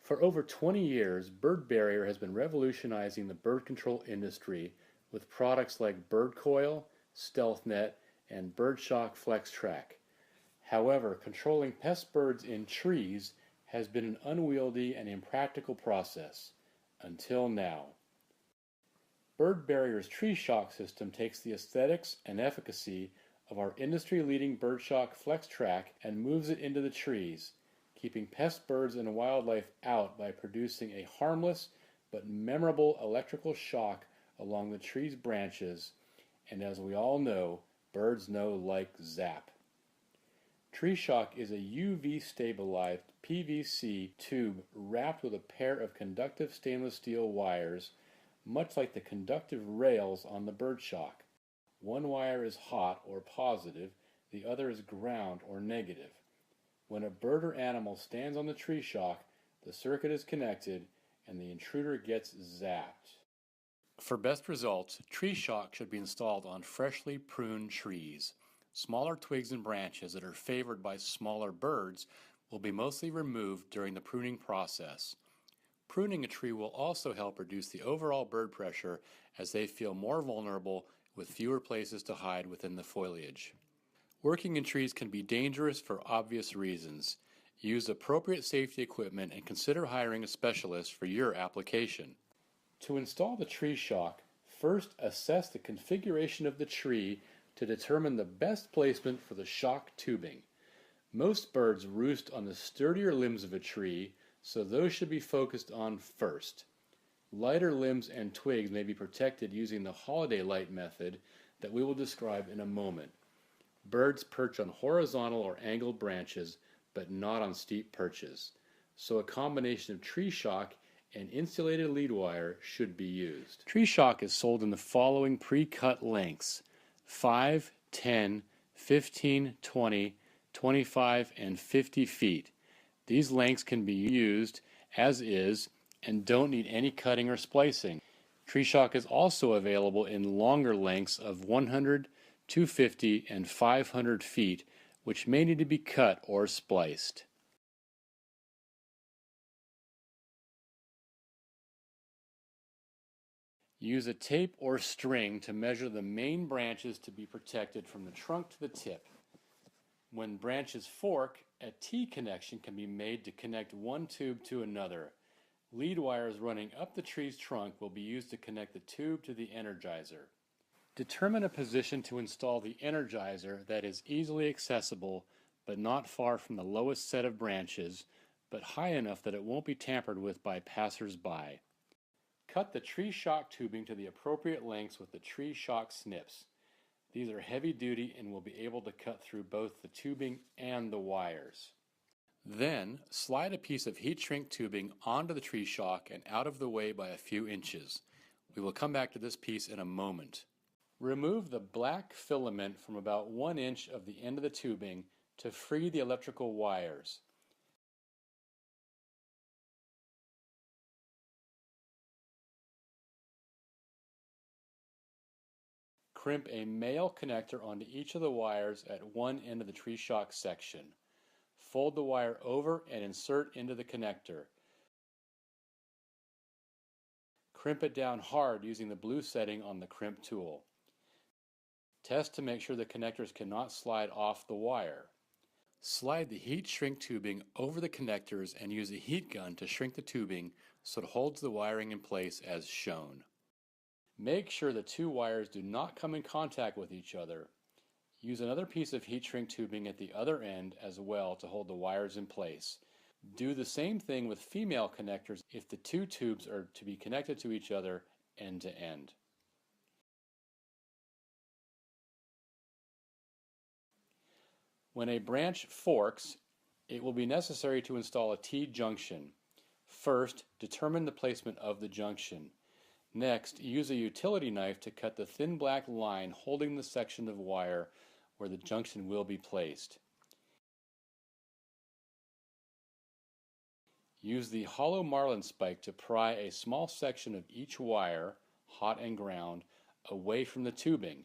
For over 20 years, Bird Barrier has been revolutionizing the bird control industry with products like Bird Coil, Stealth Net, and Birdshock Flex Track. However, controlling pest birds in trees has been an unwieldy and impractical process, until now. Bird Barrier's Tree Shock system takes the aesthetics and efficacy of our industry-leading Birdshock Flex Track and moves it into the trees, keeping pest birds and wildlife out by producing a harmless but memorable electrical shock along the tree's branches, and as we all know, birds know like zap. Tree Shock is a UV-stabilized PVC tube wrapped with a pair of conductive stainless steel wires, much like the conductive rails on the Birdshock. One wire is hot or positive, the other is ground or negative. When a bird or animal stands on the Tree Shock, the circuit is connected and the intruder gets zapped. For best results, Tree Shock should be installed on freshly pruned trees. Smaller twigs and branches that are favored by smaller birds will be mostly removed during the pruning process. Pruning a tree will also help reduce the overall bird pressure as they feel more vulnerable with fewer places to hide within the foliage. Working in trees can be dangerous for obvious reasons. Use appropriate safety equipment and consider hiring a specialist for your application. To install the Tree Shock, first assess the configuration of the tree to determine the best placement for the shock tubing. Most birds roost on the sturdier limbs of a tree, so those should be focused on first. Lighter limbs and twigs may be protected using the holiday light method that we will describe in a moment. Birds perch on horizontal or angled branches, but not on steep perches, so a combination of Tree Shock and insulated lead wire should be used. Tree Shock is sold in the following pre-cut lengths: 5, 10, 15, 20, 25, and 50 feet. These lengths can be used as is and don't need any cutting or splicing. Tree Shock is also available in longer lengths of 100, 250, and 500 feet, which may need to be cut or spliced. Use a tape or string to measure the main branches to be protected from the trunk to the tip. When branches fork, a T connection can be made to connect one tube to another. Lead wires running up the tree's trunk will be used to connect the tube to the energizer. Determine a position to install the energizer that is easily accessible but not far from the lowest set of branches, but high enough that it won't be tampered with by passers-by. Cut the Tree Shock tubing to the appropriate lengths with the Tree Shock snips. These are heavy duty and will be able to cut through both the tubing and the wires. Then, slide a piece of heat shrink tubing onto the Tree Shock and out of the way by a few inches. We will come back to this piece in a moment. Remove the black filament from about 1 inch of the end of the tubing to free the electrical wires. Crimp a male connector onto each of the wires at one end of the Tree Shock section. Fold the wire over and insert into the connector. Crimp it down hard using the blue setting on the crimp tool. Test to make sure the connectors cannot slide off the wire. Slide the heat shrink tubing over the connectors and use a heat gun to shrink the tubing so it holds the wiring in place as shown. Make sure the two wires do not come in contact with each other. Use another piece of heat shrink tubing at the other end as well to hold the wires in place. Do the same thing with female connectors if the two tubes are to be connected to each other end to end. When a branch forks, it will be necessary to install a T-junction. First, determine the placement of the junction. Next, use a utility knife to cut the thin black line holding the section of wire where the junction will be placed. Use the hollow marlin spike to pry a small section of each wire, hot and ground, away from the tubing.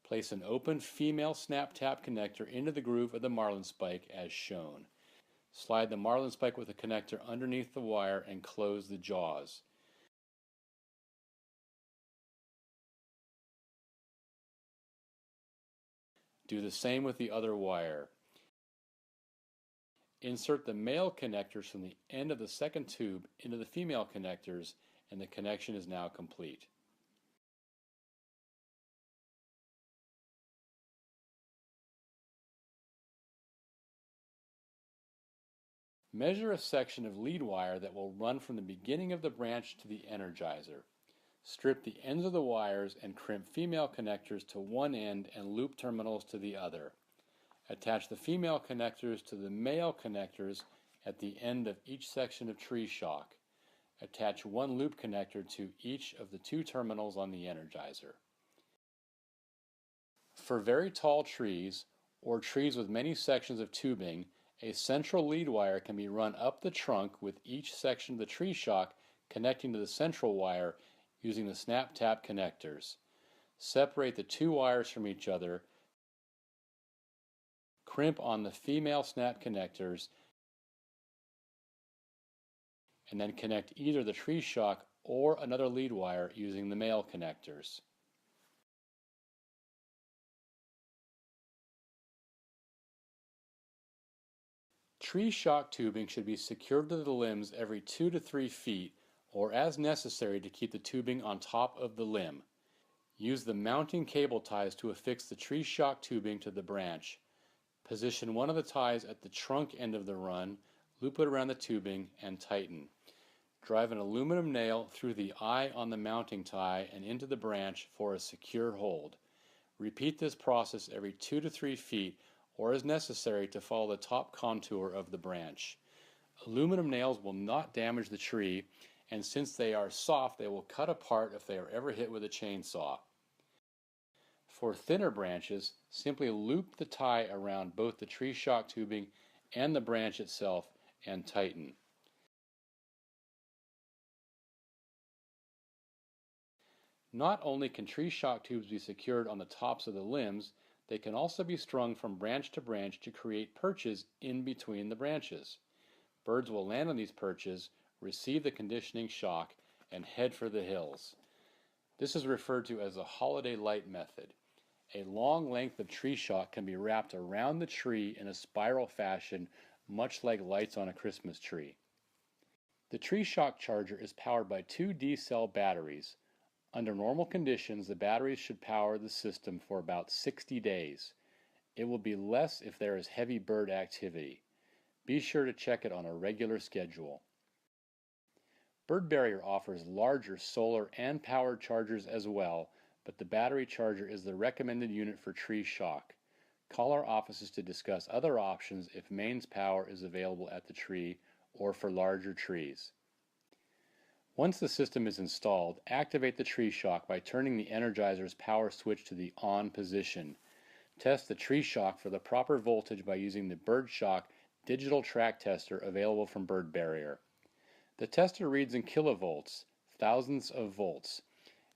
Place an open female snap tap connector into the groove of the marlin spike as shown. Slide the marlin spike with the connector underneath the wire and close the jaws. Do the same with the other wire. Insert the male connectors from the end of the second tube into the female connectors, and the connection is now complete. Measure a section of lead wire that will run from the beginning of the branch to the energizer. Strip the ends of the wires and crimp female connectors to one end and loop terminals to the other. Attach the female connectors to the male connectors at the end of each section of tree shock. Attach one loop connector to each of the two terminals on the energizer. For very tall trees, or trees with many sections of tubing, a central lead wire can be run up the trunk with each section of the tree shock connecting to the central wire using the snap-tap connectors. Separate the two wires from each other, crimp on the female snap connectors, and then connect either the tree shock or another lead wire using the male connectors. Tree shock tubing should be secured to the limbs every 2 to 3 feet or as necessary to keep the tubing on top of the limb. Use the mounting cable ties to affix the tree shock tubing to the branch. Position one of the ties at the trunk end of the run, loop it around the tubing, and tighten. Drive an aluminum nail through the eye on the mounting tie and into the branch for a secure hold. Repeat this process every 2 to 3 feet or as necessary to follow the top contour of the branch. Aluminum nails will not damage the tree, and since they are soft, they will cut apart if they are ever hit with a chainsaw. For thinner branches, simply loop the tie around both the tree shock tubing and the branch itself and tighten. Not only can tree shock tubes be secured on the tops of the limbs, they can also be strung from branch to branch to create perches in between the branches. Birds will land on these perches, receive the conditioning shock, and head for the hills. This is referred to as a holiday light method. A long length of tree shock can be wrapped around the tree in a spiral fashion, much like lights on a Christmas tree. The tree shock charger is powered by two D-cell batteries. Under normal conditions, the batteries should power the system for about 60 days. It will be less if there is heavy bird activity. Be sure to check it on a regular schedule. Bird Barrier offers larger solar and power chargers as well, but the battery charger is the recommended unit for tree shock. Call our offices to discuss other options if mains power is available at the tree or for larger trees. Once the system is installed, activate the tree shock by turning the Energizer's power switch to the on position. Test the tree shock for the proper voltage by using the Bird Shock digital track tester available from Bird Barrier. The tester reads in kilovolts, thousands of volts,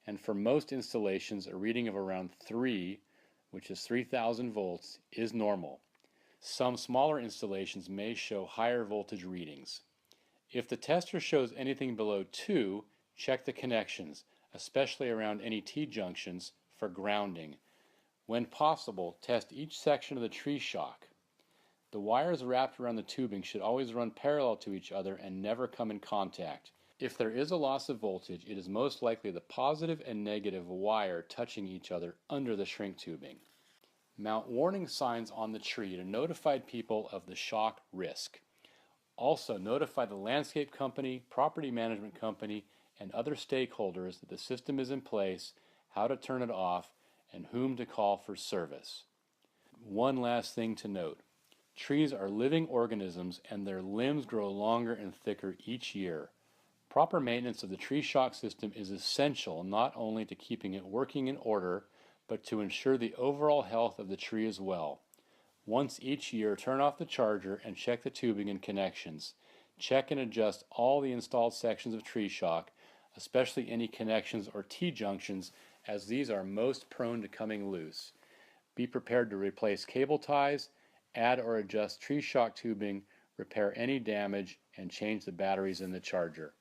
and for most installations a reading of around 3, which is 3000 volts, is normal. Some smaller installations may show higher voltage readings. If the tester shows anything below 2, check the connections, especially around any T-junctions, for grounding. When possible, test each section of the tree shock. The wires wrapped around the tubing should always run parallel to each other and never come in contact. If there is a loss of voltage, it is most likely the positive and negative wire touching each other under the shrink tubing. Mount warning signs on the tree to notify people of the shock risk. Also, notify the landscape company, property management company, and other stakeholders that the system is in place, how to turn it off, and whom to call for service. One last thing to note. Trees are living organisms and their limbs grow longer and thicker each year. Proper maintenance of the tree shock system is essential not only to keeping it working in order, but to ensure the overall health of the tree as well. Once each year, turn off the charger and check the tubing and connections. Check and adjust all the installed sections of tree shock, especially any connections or T-junctions, as these are most prone to coming loose. Be prepared to replace cable ties, add or adjust tree shock tubing, repair any damage, and change the batteries in the charger.